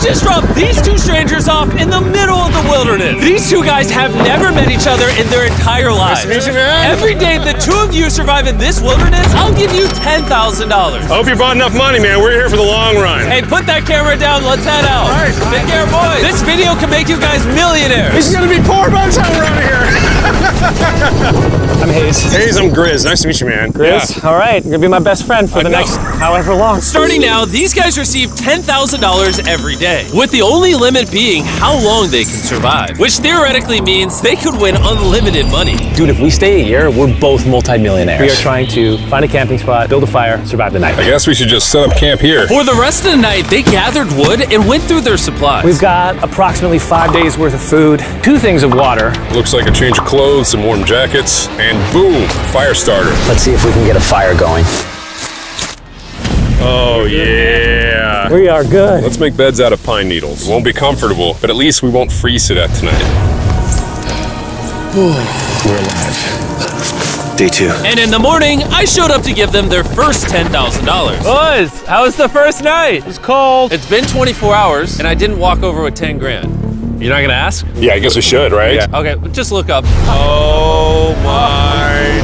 just dropped these two strangers off in the middle of the wilderness. These two guys have never met each other in their entire lives. Nice to meet you, man. Every day the two of you survive in this wilderness, I'll give you $10,000. I hope you brought enough money, man. We're here for the long run. Hey, put that camera down. Let's head out. All right. Take care, boys. This video can make you guys millionaires. He's gonna be poor by the time we're out of here. I'm Hayes. Hayes, I'm Grizz. Nice to meet you, man. Grizz? Yeah. All right, you're gonna be my best friend for the next however long. Starting now, these guys receive $10,000 every day, with the only limit being how long they can survive, which theoretically means they could win unlimited money. Dude, if we stay a year, we're both multi-millionaires. We are trying to find a camping spot, build a fire, survive the night. I guess we should just set up camp here. For the rest of the night, they gathered wood and went through their supplies. We've got approximately 5 days worth of food, 2 things of water. Looks like a change of clothes, some warm jackets, and boom, fire starter. Let's see if we can get a fire going. Oh, yeah. We are good. Let's make beds out of pine needles. Won't be comfortable, but at least we won't freeze to death tonight. We're alive. Day 2. And in the morning, I showed up to give them their first $10,000. Boys, how was the first night? It's cold. It's been 24 hours, and I didn't walk over with 10 grand. You're not gonna ask? Yeah, I guess we should, right? Yeah. Okay, just look up. Oh, my.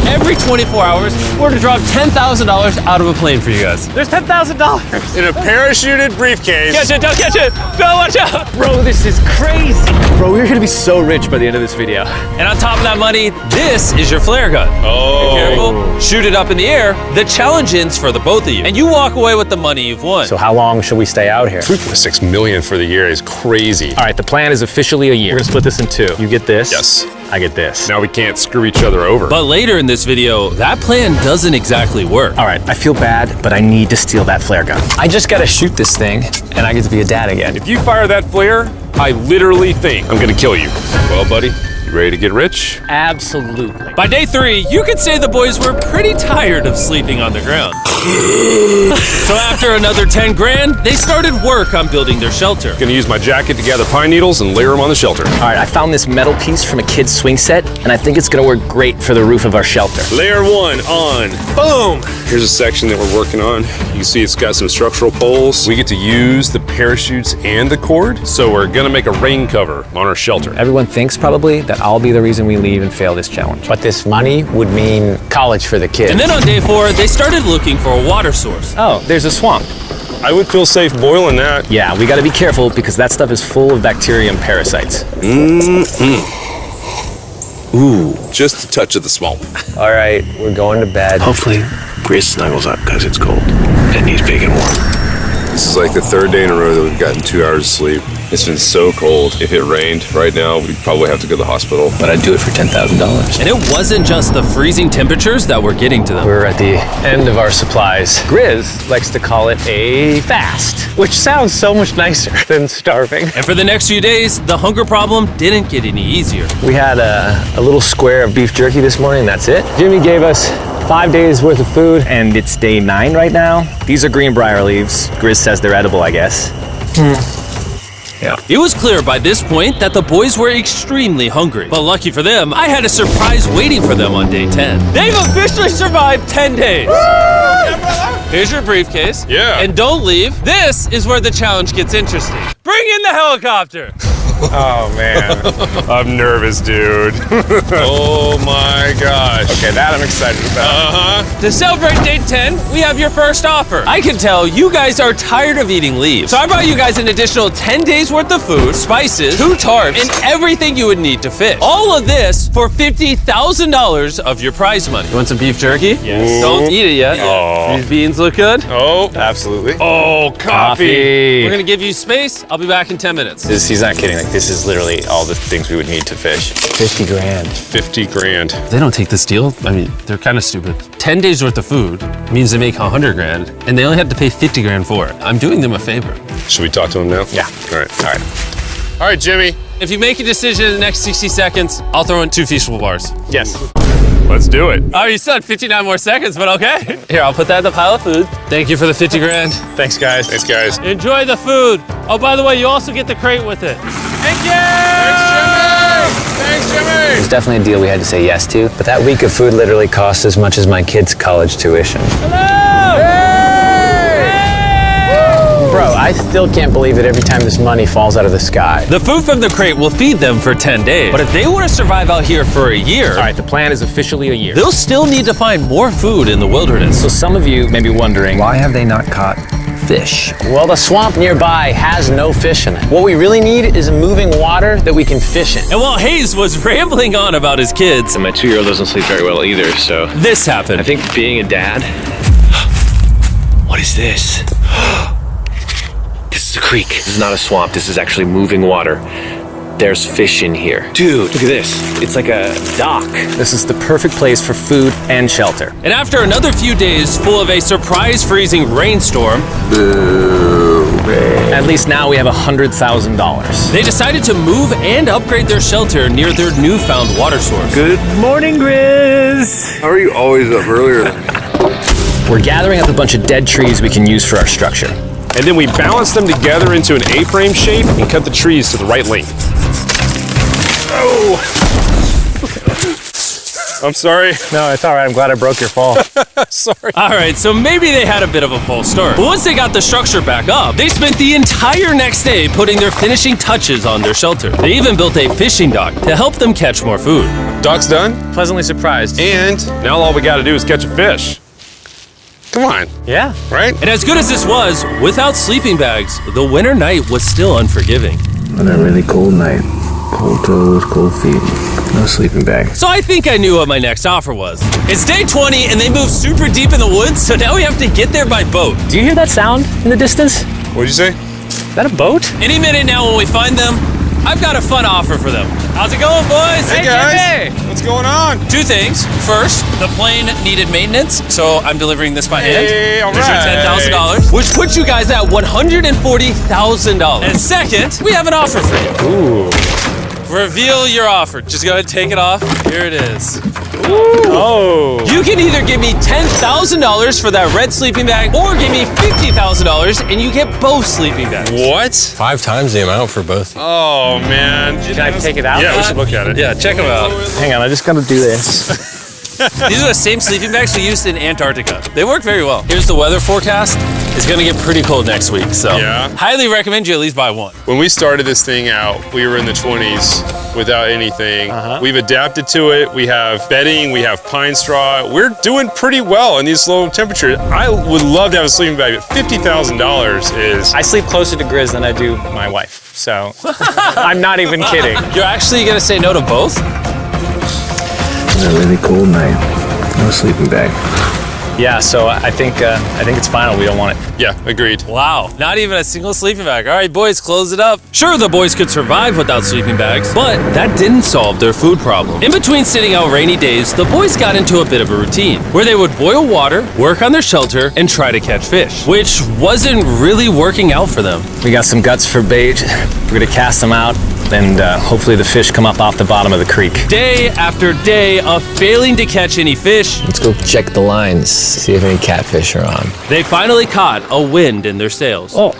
Every 24 hours, we're to drop $10,000 out of a plane for you guys. There's $10,000. In a parachuted briefcase. Catch it, don't catch it. No, watch out. Bro, this is crazy. Bro, we're gonna be so rich by the end of this video. And on top of that money, this is your flare gun. Oh. Be careful, shoot it up in the air. The challenge ends for the both of you. And you walk away with the money you've won. So how long should we stay out here? $3.6 million for the year is crazy. All right, the plan is officially a year. We're gonna split this in 2. You get this. Yes. I get this. Now we can't screw each other over. But later in this video, that plan doesn't exactly work. All right, I feel bad, but I need to steal that flare gun. I just gotta shoot this thing, and I get to be a dad again. If you fire that flare, I literally think I'm gonna kill you. Well, buddy, you ready to get rich? Absolutely. By day 3, you could say the boys were pretty tired of sleeping on the ground. So after another 10 grand, they started work on building their shelter. Gonna use my jacket to gather pine needles and layer them on the shelter. All right, I found this metal piece from a kid's swing set, and I think it's gonna work great for the roof of our shelter. Layer 1 on. Boom! Here's a section that we're working on. You can see it's got some structural poles. We get to use the parachutes and the cord, so we're gonna make a rain cover on our shelter. Everyone thinks probably that I'll be the reason we leave and fail this challenge. But this money would mean college for the kids. And then on day 4, they started looking for a water source. Oh, there's a swamp. I would feel safe boiling that. Yeah, we gotta be careful because that stuff is full of bacteria and parasites. Ooh, just a touch of the swamp. All right, we're going to bed. Hopefully, Grizz snuggles up because it's cold and he's big and warm. This is like the 3rd day in a row that we've gotten 2 hours of sleep. It's been so cold. If it rained right now, we'd probably have to go to the hospital. But I'd do it for $10,000. And it wasn't just the freezing temperatures that were getting to them. We're at the end of our supplies. Grizz likes to call it a fast, which sounds so much nicer than starving. And for the next few days, the hunger problem didn't get any easier. We had a little square of beef jerky this morning, that's it. Jimmy gave us 5 days worth of food, and it's day 9 right now. These are greenbrier leaves. Grizz says they're edible, I guess. Yeah. It was clear by this point that the boys were extremely hungry. But lucky for them, I had a surprise waiting for them on day 10. They've officially survived 10 days. Here's your briefcase. Yeah. And don't leave. This is where the challenge gets interesting. Bring in the helicopter. Oh, man. I'm nervous, dude. Oh, my gosh. Okay, that I'm excited about. To celebrate day 10, we have your first offer. I can tell you guys are tired of eating leaves. So I brought you guys an additional 10 days worth of food, spices, 2 tarps, and everything you would need to fish. All of this for $50,000 of your prize money. You want some beef jerky? Yes. Don't eat it yet. Oh. These beans look good. Oh, absolutely. Oh, coffee. We're gonna give you space. I'll be back in 10 minutes. He's not kidding. Like, this is literally all the things we would need to fish. 50 grand. 50 grand. They don't take this deal. I mean, they're kind of stupid. 10 days worth of food means they make 100 grand, and they only had to pay 50 grand for it. I'm doing them a favor. Should we talk to him now? Yeah. All right. All right, Jimmy. If you make a decision in the next 60 seconds, I'll throw in 2 Feastable bars. Yes. Let's do it. Oh, you said 59 more seconds, but okay. Here, I'll put that in the pile of food. Thank you for the 50 grand. Thanks, guys. Thanks, guys. Enjoy the food. Oh, by the way, you also get the crate with it. Thank you! Thanks, Jimmy! It was definitely a deal we had to say yes to, but that week of food literally cost as much as my kids' college tuition. Hello! still can't believe it every time this money falls out of the sky. The food from the crate will feed them for 10 days. But if they want to survive out here for a year, All right, the plan is officially a year. they'll still need to find more food in the wilderness. So some of you may be wondering, why have they not caught fish? Well, the swamp nearby has no fish in it. What we really need is a moving water that we can fish in. And while Hayes was rambling on about his kids, And my 2-year-old doesn't sleep very well either, so this happened. I think being a dad. What is this? This is a creek. This is not a swamp. This is actually moving water. There's fish in here. Dude, look at this. It's like a dock. This is the perfect place for food and shelter. And after another few days full of a surprise freezing rainstorm, At least now we have $100,000. they decided to move and upgrade their shelter near their newfound water source. Good morning, Grizz. How are you always up earlier than me? We're gathering up a bunch of dead trees we can use for our structure. And then we balance them together into an A-frame shape and cut the trees to the right length. Oh! I'm sorry. No, it's all right. I'm glad I broke your fall. Sorry. All right, so maybe they had a bit of a false start. But once they got the structure back up, they spent the entire next day putting their finishing touches on their shelter. They even built a fishing dock to help them catch more food. Dock's done, Pleasantly surprised. and now all we gotta do is catch a fish. Come on, Yeah. right? And as good as this was, without sleeping bags, the winter night was still unforgiving. On a really cold night, cold toes, cold feet, no sleeping bag. So I think I knew what my next offer was. It's day 20 and they moved super deep in the woods, so now we have to get there by boat. Do you hear that sound in the distance? What'd you say? Is that a boat? Any minute now when we find them, I've got a fun offer for them. How's it going, boys? Hey guys, what's going on? Two things. First, the plane needed maintenance, so I'm delivering this by hand. Hey, all There's your right. $10,000, which puts you guys at $140,000. And second, we have an offer for you. Ooh. Reveal your offer. Just go ahead and take it off. Here it is. Oh. You can either give me $10,000 for that red sleeping bag, or give me $50,000 and you get both sleeping bags. What? 5 times the amount for both. Oh man. Can I take it out? Yeah, we should look at it. Yeah, check them out. Hang on, I just gotta do this. These are the same sleeping bags we used in Antarctica. They work very well. Here's the weather forecast. It's gonna get pretty cold next week, so Yeah. highly recommend you at least buy one. When we started this thing out, we were in the 20s without anything. We've adapted to it. We have bedding, we have pine straw. We're doing pretty well in these low temperatures. I would love to have a sleeping bag, but $50,000 is... I sleep closer to Grizz than I do my wife, so I'm not even kidding. You're actually gonna say no to both? On a really cold night, no sleeping bag. Yeah, so I think it's final. We don't want it. Yeah, agreed. Wow, not even a single sleeping bag. All right, boys, close it up. Sure, the boys could survive without sleeping bags, but that didn't solve their food problem. In between sitting out rainy days, the boys got into a bit of a routine where they would boil water, work on their shelter, and try to catch fish, which wasn't really working out for them. We got some guts for bait. We're gonna cast them out, and hopefully the fish come up off the bottom of the creek. Day after day of failing to catch any fish, Let's go check the lines, see if any catfish are on. they finally caught a wind in their sails. Oh,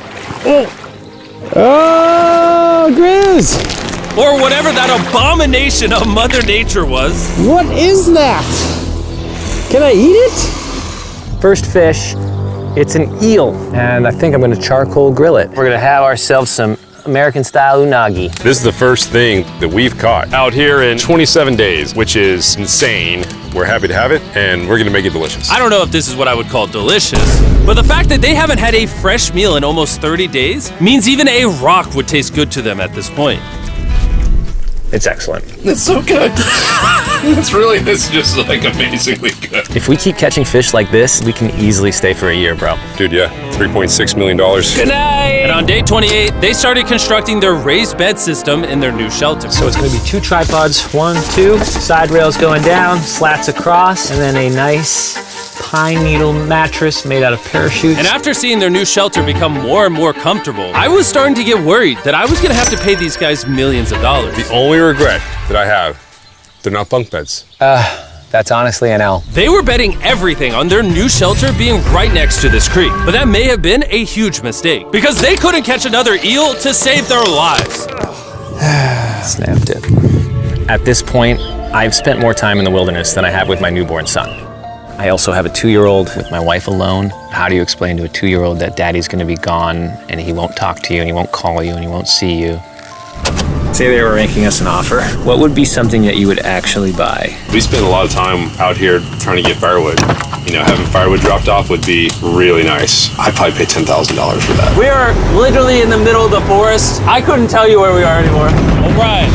Grizz! Or whatever that abomination of Mother Nature was. What is that? Can I eat it? First fish, it's an eel, and I think I'm gonna charcoal grill it. We're gonna have ourselves some American-style unagi. This is the first thing that we've caught out here in 27 days, which is insane. We're happy to have it, and we're gonna make it delicious. I don't know if this is what I would call delicious, but the fact that they haven't had a fresh meal in almost 30 days means even a rock would taste good to them at this point. It's excellent. It's so good. It's just like amazingly good. If we keep catching fish like this, we can easily stay for a year, bro. Dude, yeah, $3.6 million. Good night! And on day 28, they started constructing their raised bed system in their new shelter. So it's gonna be 2 tripods, 1, 2, side rails going down, slats across, and then a nice pine needle mattress made out of parachutes. And after seeing their new shelter become more and more comfortable, I was starting to get worried that I was gonna have to pay these guys millions of dollars. The only regret that I have, they're not bunk beds. That's honestly an L. They were betting everything on their new shelter being right next to this creek, but that may have been a huge mistake because they couldn't catch another eel to save their lives. Snapped it. At this point, I've spent more time in the wilderness than I have with my newborn son. I also have a 2-year-old with my wife alone. How do you explain to a 2-year-old that daddy's gonna be gone and he won't talk to you and he won't call you and he won't see you? Say they were making us an offer. What would be something that you would actually buy? We spend a lot of time out here trying to get firewood. You know, having firewood dropped off would be really nice. I'd probably pay $10,000 for that. We are literally in the middle of the forest. I couldn't tell you where we are anymore. O'Brien,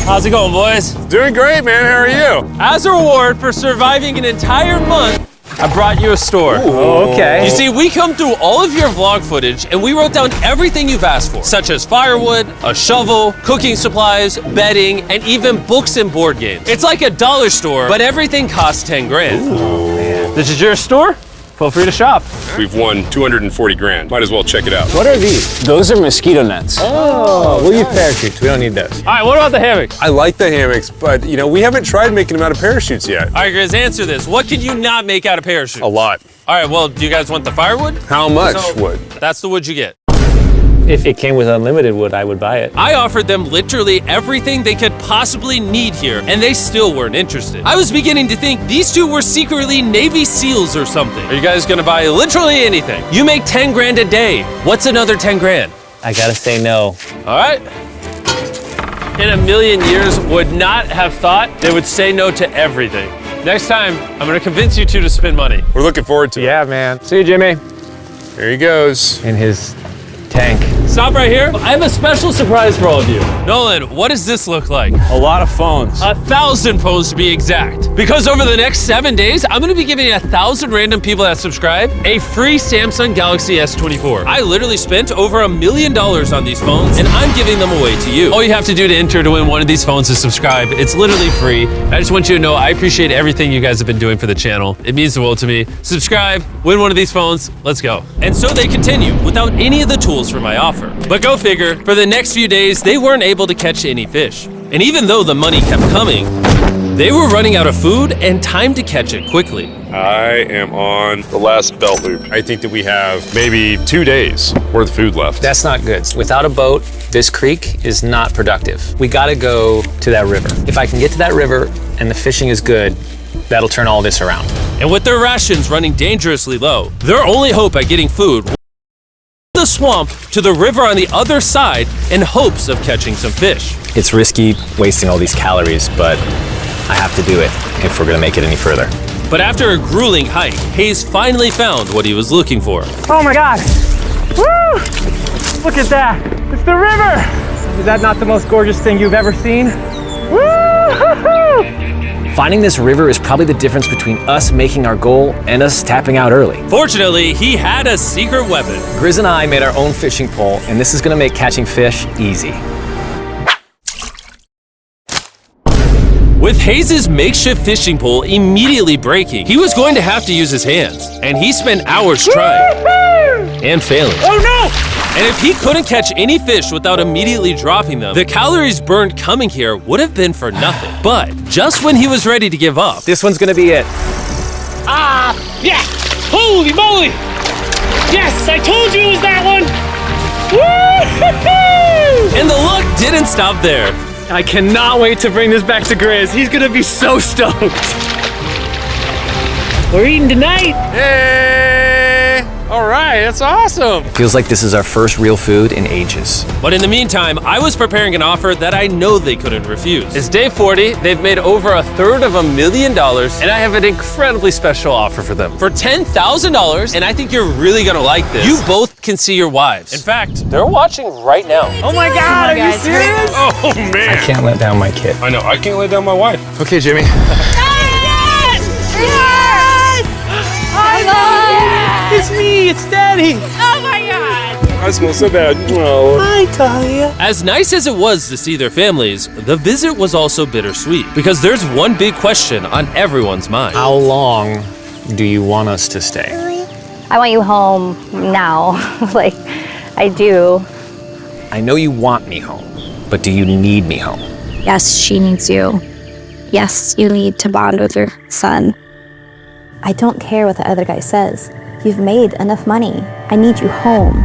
how's it going, boys? Doing great, man. How are you? As a reward for surviving an entire month, I brought you a store. Oh, okay. You see, we come through all of your vlog footage and we wrote down everything you've asked for, such as firewood, a shovel, cooking supplies, bedding, and even books and board games. It's like a dollar store, but everything costs 10 grand. Oh, man. This is your store? Feel free to shop. We've won 240 grand. Might as well check it out. What are these? Those are mosquito nets. Oh, we'll use parachutes. We don't need those. All right, what about the hammocks? I like the hammocks, but you know, we haven't tried making them out of parachutes yet. All right, Grizz, answer this. What can you not make out of parachutes? A lot. All right, well, do you guys want the firewood? How much wood? That's the wood you get. If it came with unlimited wood, I would buy it. I offered them literally everything they could possibly need here, and they still weren't interested. I was beginning to think these two were secretly Navy SEALs or something. Are you guys gonna buy literally anything? You make 10 grand a day. What's another 10 grand? I gotta say no. All right. In a million years, would not have thought they would say no to everything. Next time, I'm gonna convince you two to spend money. We're looking forward to it. Yeah, man. See you, Jimmy. Here he goes. In his tank. Stop right here. I have a special surprise for all of you. Nolan, what does this look like? A lot of phones. 1,000 phones to be exact. Because over the next 7 days, I'm gonna be giving 1,000 random people that subscribe a free Samsung Galaxy S24. I literally spent over $1 million on these phones, and I'm giving them away to you. All you have to do to enter to win one of these phones is subscribe. It's literally free. I just want you to know I appreciate everything you guys have been doing for the channel. It means the world to me. Subscribe, win one of these phones, let's go. And so they continue without any of the tools for my offer. But go figure, for the next few days, they weren't able to catch any fish. And even though the money kept coming, they were running out of food and time to catch it quickly. I am on the last belt loop. I think that we have maybe 2 days worth of food left. That's not good. Without a boat, this creek is not productive. We gotta go to that river. If I can get to that river and the fishing is good, that'll turn all this around. And with their rations running dangerously low, their only hope at getting food was the swamp to the river on the other side in hopes of catching some fish. It's risky wasting all these calories, but I have to do it if we're gonna make it any further. But after a grueling hike, Hayes finally found what he was looking for. Oh my God! Woo! Look at that! It's the river! Is that not the most gorgeous thing you've ever seen? Woo! Finding this river is probably the difference between us making our goal and us tapping out early. Fortunately, he had a secret weapon. Grizz and I made our own fishing pole, and this is gonna make catching fish easy. With Hayes' makeshift fishing pole immediately breaking, he was going to have to use his hands, and he spent hours trying and failing. Oh no! And if he couldn't catch any fish without immediately dropping them, the calories burned coming here would have been for nothing. But just when he was ready to give up, This one's gonna be it. Ah! Yeah! Holy moly! Yes! I told you it was that one! Woo! and the luck didn't stop there. I cannot wait to bring this back to Grizz. He's gonna be so stoked. We're eating tonight. Hey! All right, that's awesome. Feels like this is our first real food in ages. But in the meantime, I was preparing an offer that I know they couldn't refuse. It's day 40, they've made over $250,000, and I have an incredibly special offer for them. For $10,000, and I think you're really gonna like this, you both can see your wives. In fact, they're watching right now. Oh my God, are you serious? Oh man. I can't let down my kid. I know, I can't let down my wife. Okay, Jimmy. It's me, it's Daddy. Oh my God! I smell so bad. Oh. Hi, Talia. As nice as it was to see their families, the visit was also bittersweet, because there's one big question on everyone's mind. How long do you want us to stay? I want you home now. Like, I do. I know you want me home, but do you need me home? Yes, she needs you. Yes, you need to bond with your son. I don't care what the other guy says. You've made enough money. I need you home.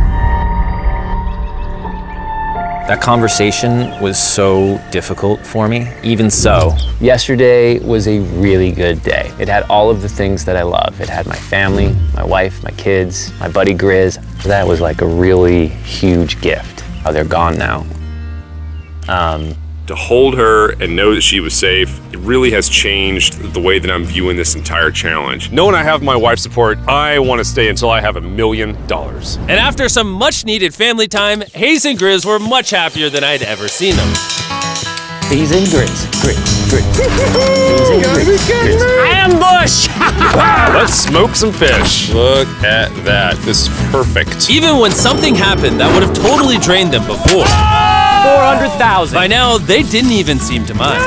That conversation was so difficult for me. Even so, yesterday was a really good day. It had all of the things that I love. It had my family, my wife, my kids, my buddy Grizz. That was like a really huge gift. Oh, they're gone now. To hold her and know that she was safe, it really has changed the way that I'm viewing this entire challenge. Knowing I have my wife's support, I want to stay until I have $1 million. And after some much needed family time, Hayes and Grizz were much happier than I'd ever seen them. Hayes and Grizz, Hayes and Grizz. Ambush! Let's smoke some fish. Look at that. This is perfect. Even when something happened that would have totally drained them before, 400,000. by now they didn't even seem to mind.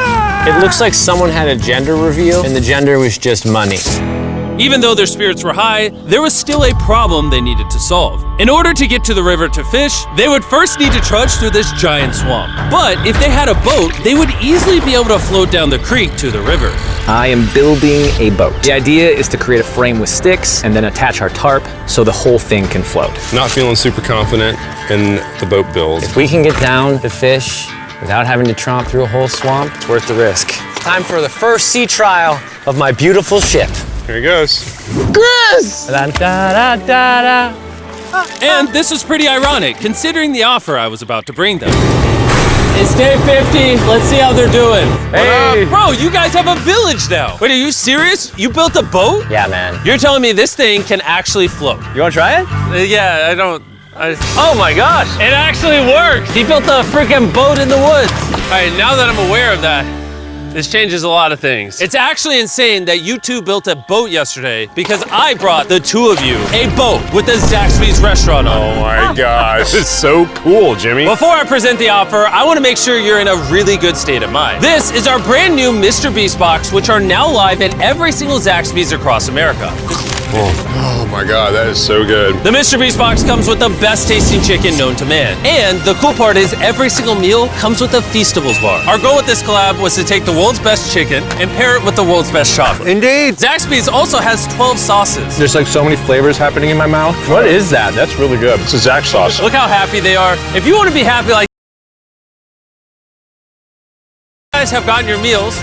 It looks like someone had a gender reveal, and the gender was just money. Even though their spirits were high, there was still a problem they needed to solve. In order to get to the river to fish, they would first need to trudge through this giant swamp. But if they had a boat, they would easily be able to float down the creek to the river. I am building a boat. The idea is to create a frame with sticks and then attach our tarp so the whole thing can float. Not feeling super confident in the boat build. If we can get down to fish without having to tromp through a whole swamp, it's worth the risk. Time for the first sea trial of my beautiful ship. Here he goes. Grizz! Da, da, da, da, da. And this was pretty ironic, considering the offer I was about to bring them. It's day 50. Let's see how they're doing. Hey. Bro, you guys have a village now. Wait, are you serious? You built a boat? Yeah, man. You're telling me this thing can actually float? You wanna try it? Yeah, oh my gosh, it actually works. He built a freaking boat in the woods. All right, now that I'm aware of that, this changes a lot of things. It's actually insane that you two built a boat yesterday because I brought the two of you a boat with the Zaxby's restaurant on it. Oh my gosh, it's so cool, Jimmy. Before I present the offer, I want to make sure you're in a really good state of mind. This is our brand new Mr. Beast box, which are now live at every single Zaxby's across America. Oh my God, that is so good. The Mr. Beast box comes with the best tasting chicken known to man. And the cool part is every single meal comes with a Feastables bar. Our goal with this collab was to take the world's best chicken and pair it with the world's best chocolate. Indeed. Zaxby's also has 12 sauces. There's like so many flavors happening in my mouth. What is that? That's really good. It's a Zach sauce. Look how happy they are. If you want to be happy like you guys have gotten your meals,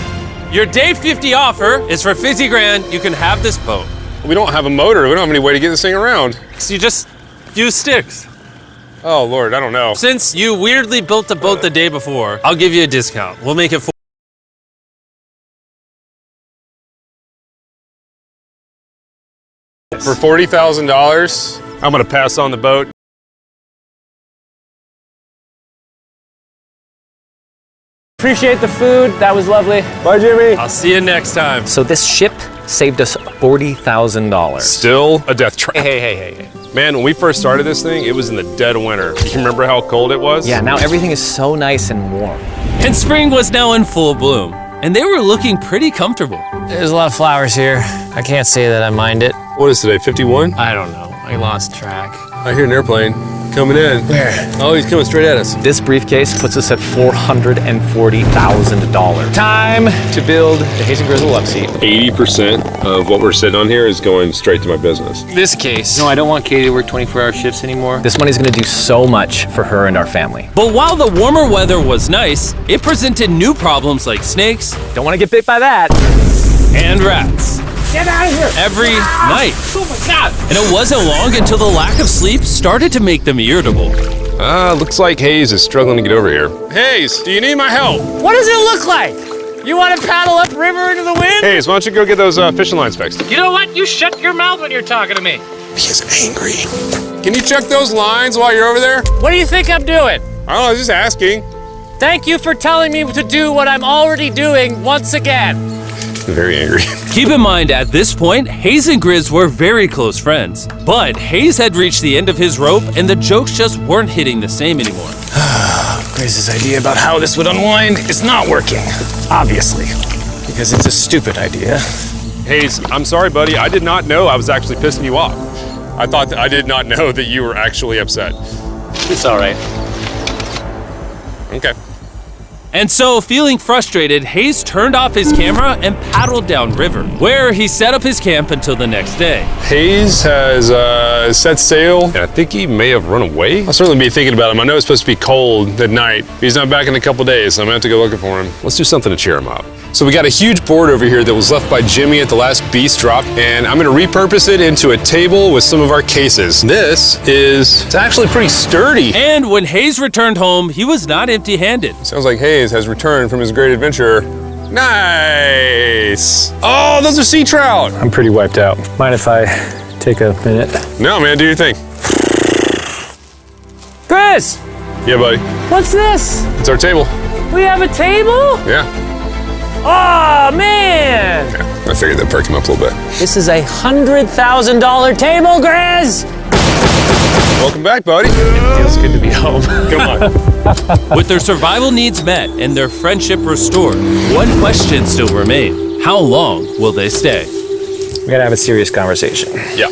your day 50 offer is for $50 grand. You can have this boat. We don't have a motor. We don't have any way to get this thing around. So you just use sticks. Oh Lord, I don't know. Since you weirdly built the boat the day before, I'll give you a discount. We'll make it for $40,000, I'm gonna pass on the boat. Appreciate the food. That was lovely. Bye, Jimmy. I'll see you next time. So this ship saved us $40,000. Still a death trap. Hey. Man, when we first started this thing, it was in the dead of winter. You remember how cold it was? Yeah, now everything is so nice and warm. And spring was now in full bloom, and they were looking pretty comfortable. There's a lot of flowers here. I can't say that I mind it. What is today, 51? I don't know. I lost track. I hear an airplane coming in. Where? Oh, he's coming straight at us. This briefcase puts us at $440,000. Time to build the Hayes and Grizzle love seat. 80% of what we're sitting on here is going straight to my business. This case. No, I don't want Katie to work 24-hour shifts anymore. This money's gonna do so much for her and our family. But while the warmer weather was nice, it presented new problems like snakes Don't wanna get bit by that. and rats. Get out of here! Every night. Oh my God! And it wasn't long until the lack of sleep started to make them irritable. Looks like Hayes is struggling to get over here. Hayes, do you need my help? What does it look like? You want to paddle upriver into the wind? Hayes, why don't you go get those fishing lines fixed? You know what? You shut your mouth when you're talking to me. He's angry. Can you check those lines while you're over there? What do you think I'm doing? I don't know, just asking. Thank you for telling me to do what I'm already doing once again. Very angry. Keep in mind, at this point, Hayes and Grizz were very close friends. But Hayes had reached the end of his rope, and the jokes just weren't hitting the same anymore. Grizz's idea about how this would unwind is not working, obviously, because it's a stupid idea. Hayes, I'm sorry, buddy. I did not know I was actually pissing you off. I did not know that you were actually upset. It's all right. Okay. And so, feeling frustrated, Hayes turned off his camera and paddled downriver, where he set up his camp until the next day. Hayes has set sail, and I think he may have run away. I'll certainly be thinking about him. I know it's supposed to be cold at night. He's not back in a couple days, so I'm gonna have to go looking for him. Let's do something to cheer him up. So we got a huge board over here that was left by Jimmy at the last beast drop, and I'm gonna repurpose it into a table with some of our cases. It's actually pretty sturdy. And when Hayes returned home, he was not empty-handed. Sounds like Hayes has returned from his great adventure. Nice! Oh, those are sea trout! I'm pretty wiped out. Mind if I take a minute? No, man, do your thing. Chris, Yeah, buddy. what's this? It's our table. We have a table? Yeah. Oh, man! I figured that'd perk him up a little bit. This is a $100,000 table, Grizz! Welcome back, buddy. Feels good to be home. Come on. With their survival needs met and their friendship restored, one question still remained. How long will they stay? We gotta have a serious conversation. Yeah.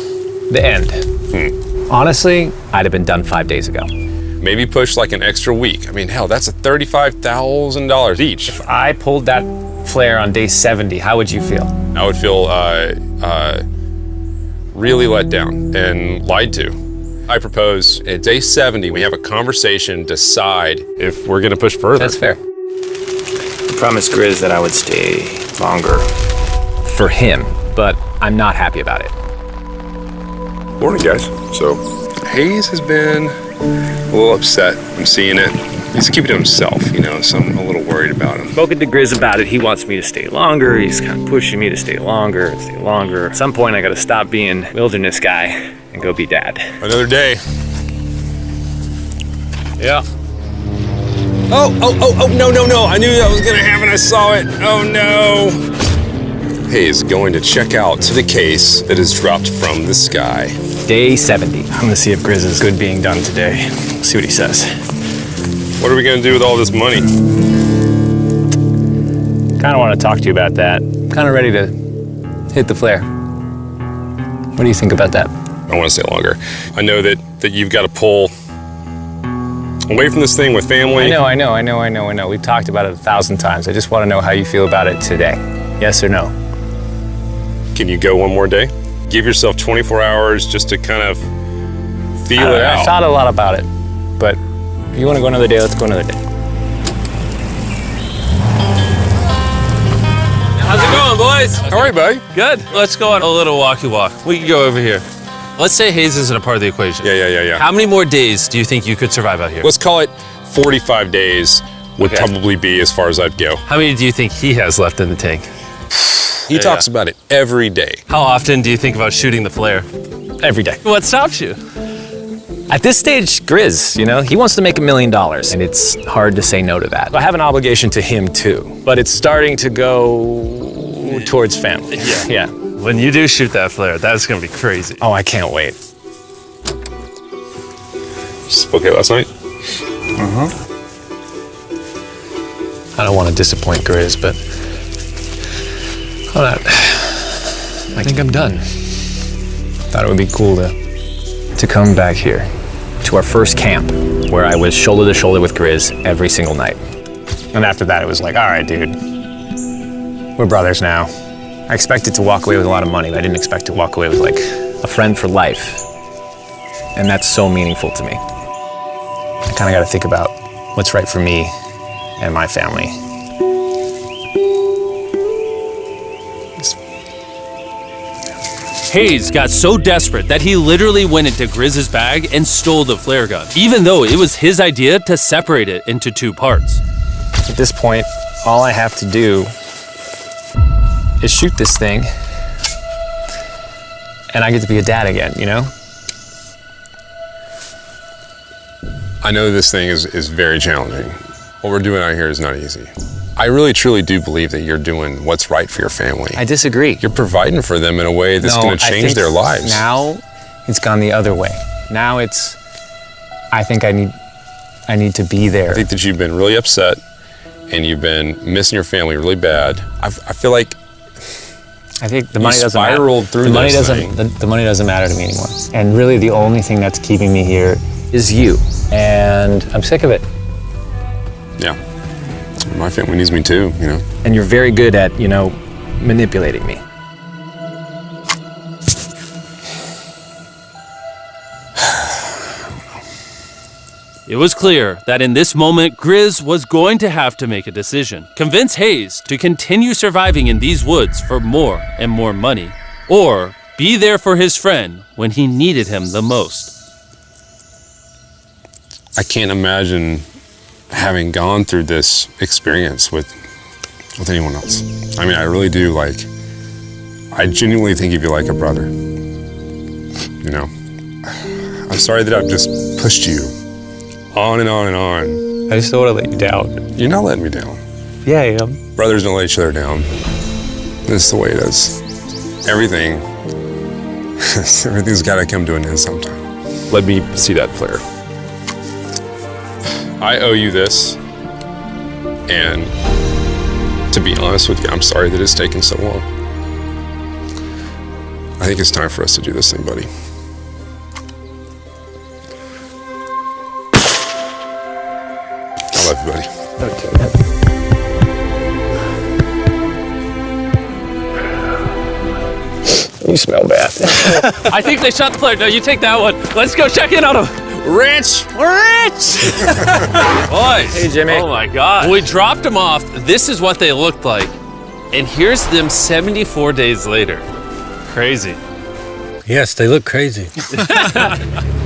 The end. Honestly, I'd have been done 5 days ago. Maybe push like an extra week. I mean, hell, that's $35,000 each. If I pulled that flare on day 70, how would you feel? I would feel really let down and lied to. I propose at day 70, we have a conversation, decide if we're gonna push further. That's fair. I promised Grizz that I would stay longer. For him, but I'm not happy about it. Morning, guys. So, Hayes has been a little upset. I'm seeing it. He's keeping to himself, you know, so I'm a little worried about him. Spoken to Grizz about it. He wants me to stay longer. He's kind of pushing me to stay longer. At some point, I gotta stop being wilderness guy and go be dad. Another day. Yeah. Oh, no. I knew that was gonna happen. I saw it. Oh, no. Hayes going to check out to the case that is dropped from the sky. Day 70. I'm gonna see if Grizz is good being done today. See what he says. What are we gonna do with all this money? Kinda wanna talk to you about that. Kinda ready to hit the flare. What do you think about that? I want to stay longer. I know that you've got to pull away from this thing with family. I know. We've talked about it 1,000 times. I just wanna know how you feel about it today. Yes or no? Can you go one more day? Give yourself 24 hours just to kind of feel it out. I thought a lot about it, but if you wanna go another day, let's go another day. How's it going, boys? All right, buddy. Good. Let's go on a little walkie walk. We can go over here. Let's say Hayes isn't a part of the equation. Yeah. How many more days do you think you could survive out here? Let's call it 45 days would probably be as far as I'd go. How many do you think he has left in the tank? He talks about it every day. How often do you think about shooting the flare? Every day. What stops you? At this stage, Grizz, you know, he wants to make $1 million, and it's hard to say no to that. I have an obligation to him too, but it's starting to go towards family. Yeah. When you do shoot that flare, that's gonna be crazy. Oh, I can't wait. Okay, last night? I don't want to disappoint Grizz, but hold on. I think I'm done. Thought it would be cool to come back here to our first camp where I was shoulder to shoulder with Grizz every single night. And after that, it was like, all right, dude, we're brothers now. I expected to walk away with a lot of money, but I didn't expect to walk away with like a friend for life. And that's so meaningful to me. I kind of got to think about what's right for me and my family. Hayes got so desperate that he literally went into Grizz's bag and stole the flare gun, even though it was his idea to separate it into 2 parts. At this point, all I have to do is shoot this thing, and I get to be a dad again, you know? I know this thing is very challenging. What we're doing out here is not easy. I really truly do believe that you're doing what's right for your family. I disagree. You're providing for them in a way that's going to change their lives. Now it's gone the other way. Now it's, I think I need to be there. I think that you've been really upset and you've been missing your family really bad. I feel like I think the money doesn't matter. Spiraled through the money this doesn't thing. the money doesn't matter to me anymore. And really the only thing that's keeping me here is you. And I'm sick of it. Yeah. My family needs me too, you know. And you're very good at, manipulating me. It was clear that in this moment, Grizz was going to have to make a decision. Convince Hayes to continue surviving in these woods for more and more money, or be there for his friend when he needed him the most. I can't imagine having gone through this experience with anyone else. I mean, I really do, I genuinely think of you like a brother. You know, I'm sorry that I've just pushed you on and on and on. I just don't want to let you down. You're not letting me down. Yeah, I am. Brothers don't let each other down. This is the way it is. Everything's got to come to an end sometime. Let me see that flare. I owe you this, and to be honest with you, I'm sorry that it's taken so long. I think it's time for us to do this thing, buddy. I love you, buddy. Okay. You smell bad. I think they shot the flare. No, you take that one. Let's go check in on him. Rich! Boys. Hey, Jimmy. Oh my God. When we dropped them off, this is what they looked like. And here's them 74 days later. Crazy. Yes, they look crazy.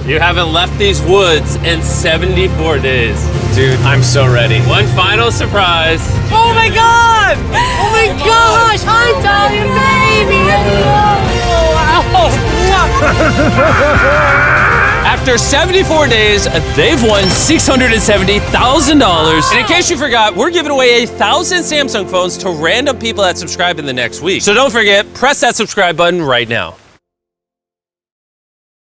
You haven't left these woods in 74 days. Dude, I'm so ready. One final surprise. Oh my God! Oh my gosh! I'm dying, baby! After 74 days, they've won $670,000. And in case you forgot, we're giving away 1,000 Samsung phones to random people that subscribe in the next week. So don't forget, press that subscribe button right now.